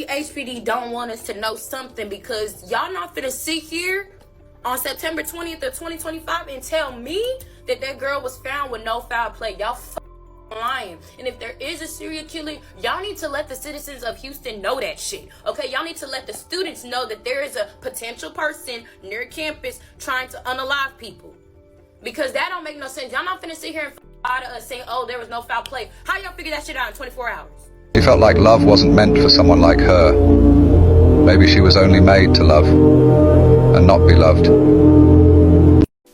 Clearly, HPD don't want us to know something, because y'all not finna sit here on September 20th of 2025 and tell me that that girl was found with no foul play. Y'all lying. And if there is a serial killer, y'all need to let the citizens of Houston know that shit. Okay, y'all need to let the students know that there is a potential person near campus trying to unalive people, because that don't make no sense. Y'all not finna sit here and lie to us saying, oh, there was no foul play. How y'all figure that shit out in 24 hours? She felt like love wasn't meant for someone like her. Maybe she was only made to love and not be loved.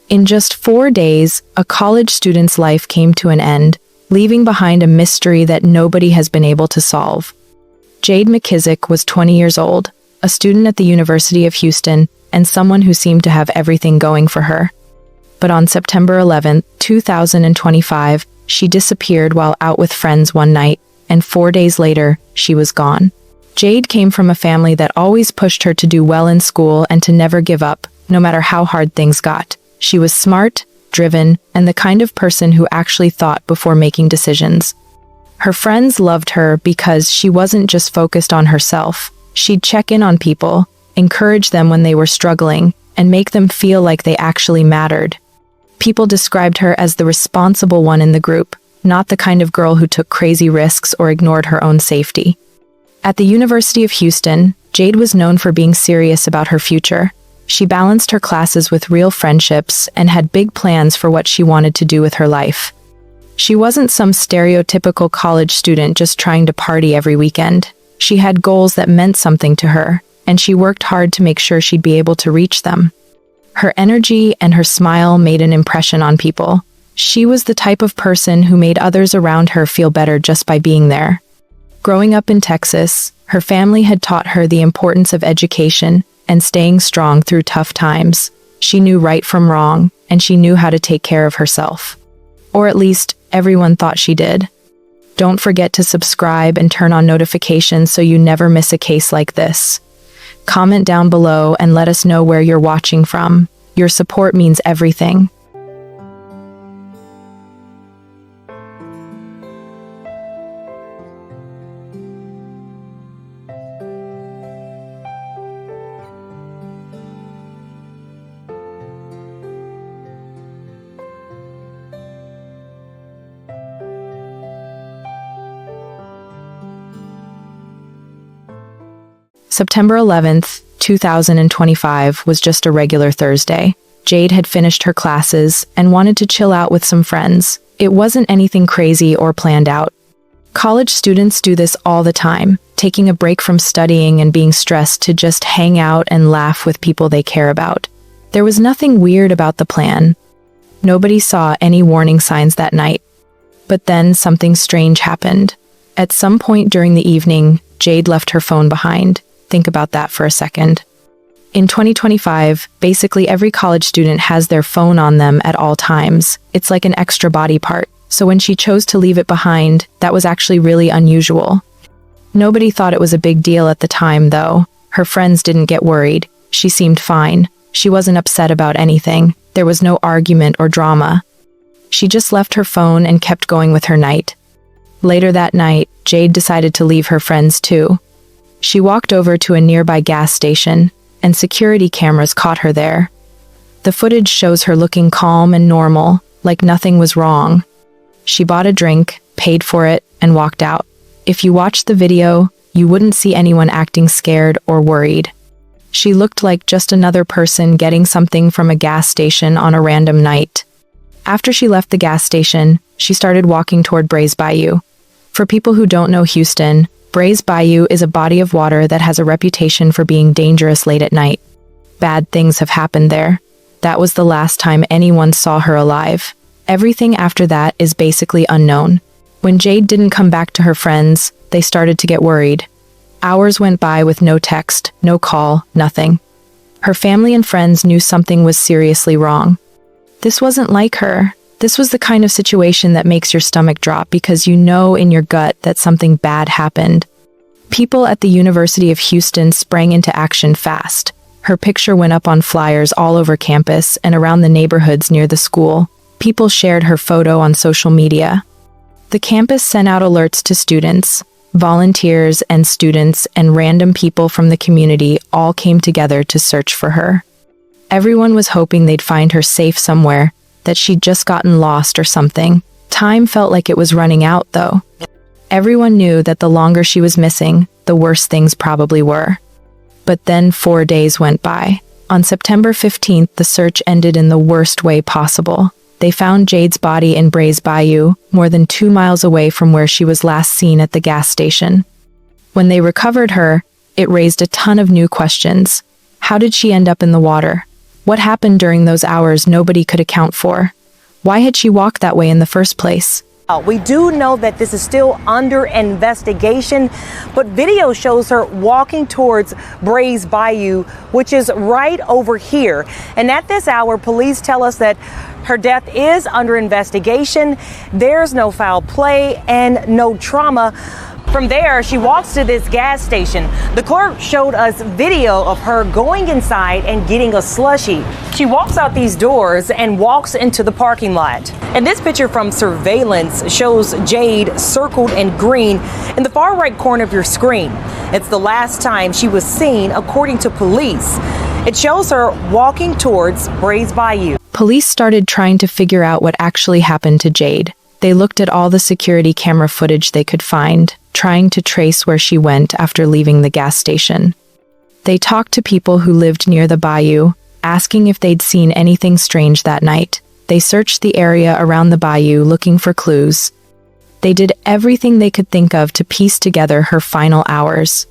In just 4 days, a college student's life came to an end, leaving behind a mystery that nobody has been able to solve. Jade McKizzic was 20 years old, a student at the University of Houston, and someone who seemed to have everything going for her. But on September 11, 2025, she disappeared while out with friends one night, and 4 days later, she was gone. Jade came from a family that always pushed her to do well in school and to never give up, no matter how hard things got. She was smart, driven, and the kind of person who actually thought before making decisions. Her friends loved her because she wasn't just focused on herself. She'd check in on people, encourage them when they were struggling, and make them feel like they actually mattered. People described her as the responsible one in the group, not the kind of girl who took crazy risks or ignored her own safety. At the University of Houston, Jade was known for being serious about her future. She balanced her classes with real friendships and had big plans for what she wanted to do with her life. She wasn't some stereotypical college student just trying to party every weekend. She had goals that meant something to her, and she worked hard to make sure she'd be able to reach them. Her energy and her smile made an impression on people. She was the type of person who made others around her feel better just by being there. Growing up in Texas, her family had taught her the importance of education and staying strong through tough times. She knew right from wrong, and she knew how to take care of herself. Or at least, everyone thought she did. Don't forget to subscribe and turn on notifications so you never miss a case like this. Comment down below and let us know where you're watching from. Your support means everything. September 11th, 2025 was just a regular Thursday. Jade had finished her classes and wanted to chill out with some friends. It wasn't anything crazy or planned out. College students do this all the time, taking a break from studying and being stressed to just hang out and laugh with people they care about. There was nothing weird about the plan. Nobody saw any warning signs that night. But then something strange happened. At some point during the evening, Jade left her phone behind. Think about that for a second. In 2025, basically every college student has their phone on them at all times. It's like an extra body part. So when she chose to leave it behind, that was actually really unusual. Nobody thought it was a big deal at the time, though. Her friends didn't get worried. She seemed fine. She wasn't upset about anything. There was no argument or drama. She just left her phone and kept going with her night. Later that night, Jade decided to leave her friends too. She walked over to a nearby gas station, and security cameras caught her there. The footage shows her looking calm and normal, like nothing was wrong. She bought a drink, paid for it, and walked out. If you watched the video, you wouldn't see anyone acting scared or worried. She looked like just another person getting something from a gas station on a random night. After she left the gas station, she started walking toward Brays Bayou. For people who don't know Houston, Brays Bayou is a body of water that has a reputation for being dangerous late at night. Bad things have happened there. That was the last time anyone saw her alive. Everything after that is basically unknown. When Jade didn't come back to her friends, they started to get worried. Hours went by with no text, no call, nothing. Her family and friends knew something was seriously wrong. This wasn't like her. This was the kind of situation that makes your stomach drop because you know in your gut that something bad happened. People at the University of Houston sprang into action fast. Her picture went up on flyers all over campus and around the neighborhoods near the school. People shared her photo on social media. The campus sent out alerts to students. Volunteers and students and random people from the community all came together to search for her. Everyone was hoping they'd find her safe somewhere, that she'd just gotten lost or something. Time felt like it was running out, though. Everyone knew that the longer she was missing, the worse things probably were. But then 4 days went by. On September 15th, the search ended in the worst way possible. They found Jade's body in Brays Bayou, more than 2 miles away from where she was last seen at the gas station. When they recovered her, it raised a ton of new questions. How did she end up in the water? What happened during those hours nobody could account for? Why had she walked that way in the first place? We do know that this is still under investigation, but video shows her walking towards Brays Bayou, which is right over here. And at this hour, police tell us that her death is under investigation. There's no foul play and no trauma. From there, she walks to this gas station. The clerk showed us video of her going inside and getting a slushie. She walks out these doors and walks into the parking lot. And this picture from surveillance shows Jade circled in green in the far right corner of your screen. It's the last time she was seen, according to police. It shows her walking towards Brays Bayou. Police started trying to figure out what actually happened to Jade. They looked at all the security camera footage they could find, trying to trace where she went after leaving the gas station. They talked to people who lived near the bayou, asking if they'd seen anything strange that night. They searched the area around the bayou looking for clues. They did everything they could think of to piece together her final hours.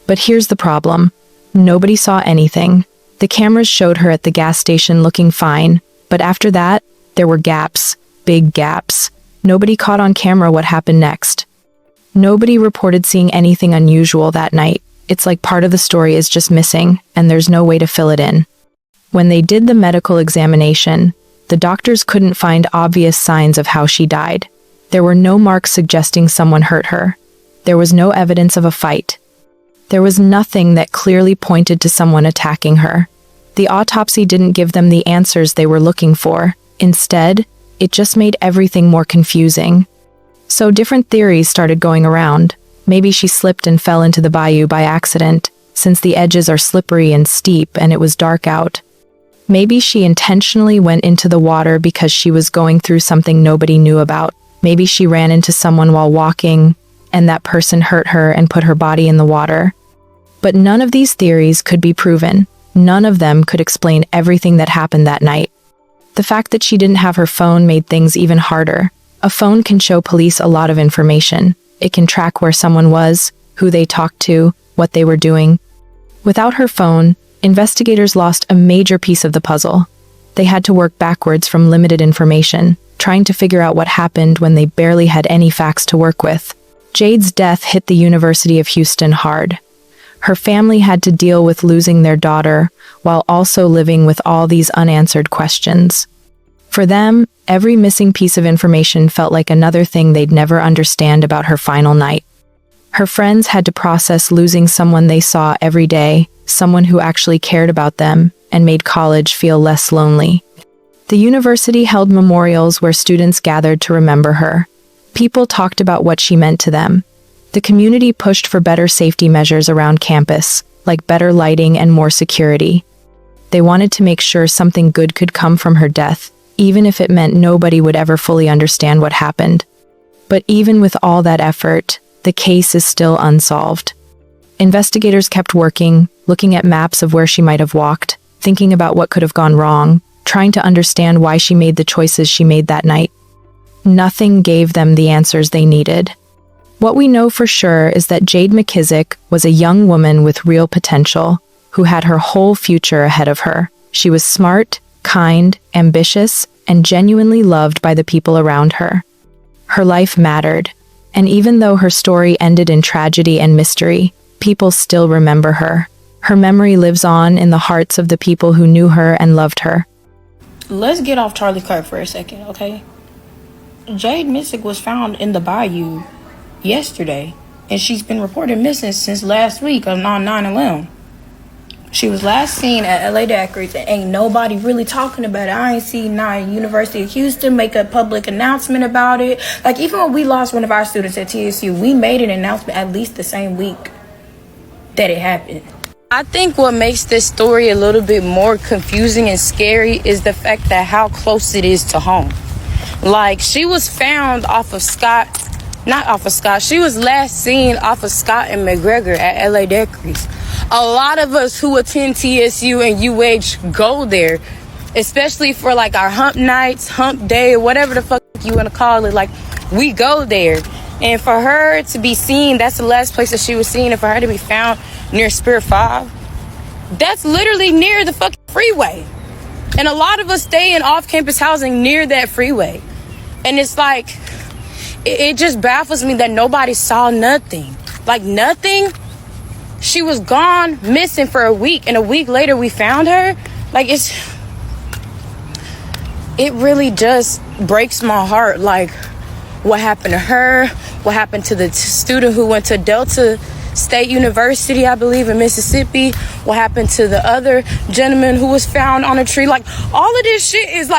But here's the problem. Nobody saw anything. The cameras showed her at the gas station looking fine, but after that, there were gaps, big gaps. Nobody caught on camera what happened next. Nobody reported seeing anything unusual that night. It's like part of the story is just missing, and there's no way to fill it in. When they did the medical examination, the doctors couldn't find obvious signs of how she died. There were no marks suggesting someone hurt her. There was no evidence of a fight. There was nothing that clearly pointed to someone attacking her. The autopsy didn't give them the answers they were looking for. Instead, it just made everything more confusing. So different theories started going around. Maybe she slipped and fell into the bayou by accident, since the edges are slippery and steep and it was dark out. Maybe she intentionally went into the water because she was going through something nobody knew about. Maybe she ran into someone while walking, and that person hurt her and put her body in the water. But none of these theories could be proven. None of them could explain everything that happened that night. The fact that she didn't have her phone made things even harder. A phone can show police a lot of information. It can track where someone was, who they talked to, what they were doing. Without her phone, investigators lost a major piece of the puzzle. They had to work backwards from limited information, trying to figure out what happened when they barely had any facts to work with. Jade's death hit the University of Houston hard. Her family had to deal with losing their daughter, while also living with all these unanswered questions. For them, every missing piece of information felt like another thing they'd never understand about her final night. Her friends had to process losing someone they saw every day, someone who actually cared about them, and made college feel less lonely. The university held memorials where students gathered to remember her. People talked about what she meant to them. The community pushed for better safety measures around campus, like better lighting and more security. They wanted to make sure something good could come from her death, even if it meant nobody would ever fully understand what happened. But even with all that effort, the case is still unsolved. Investigators kept working, looking at maps of where she might have walked, thinking about what could have gone wrong, trying to understand why she made the choices she made that night. Nothing gave them the answers they needed. What we know for sure is that Jade McKizzic was a young woman with real potential, who had her whole future ahead of her. She was smart, kind, ambitious, and genuinely loved by the people around her. Her life mattered, and even though her story ended in tragedy and mystery, people still remember her. Her memory lives on in the hearts of the people who knew her and loved her. Let's get off Charlie Kirk for a second, okay? Jade McKizzic was found in the bayou yesterday, and she's been reported missing since last week on 9/11. She was last seen at LA Daiquiris, and ain't nobody really talking about it. I ain't seen not University of Houston make a public announcement about it. Like, even when we lost one of our students at TSU, we made an announcement at least the same week that it happened. I think what makes this story a little bit more confusing and scary is the fact that how close it is to home. Like, she was found off of she was last seen off of Scott and McGregor at LA Daiquiris. A lot of us who attend TSU and UH go there, especially for like our hump nights, hump day, or whatever the fuck you want to call it. Like, we go there. And for her to be seen, that's the last place that she was seen. And for her to be found near Spirit 5, that's literally near the fucking freeway. And a lot of us stay in off-campus housing near that freeway. And it's like, it just baffles me that nobody saw nothing. Like, nothing. She was gone, missing for a week, and a week later we found her. Like, it really just breaks my heart. Like, what happened to her? What happened to the student who went to Delta State University, I believe, in Mississippi? What happened to the other gentleman who was found on a tree? Like, all of this shit is like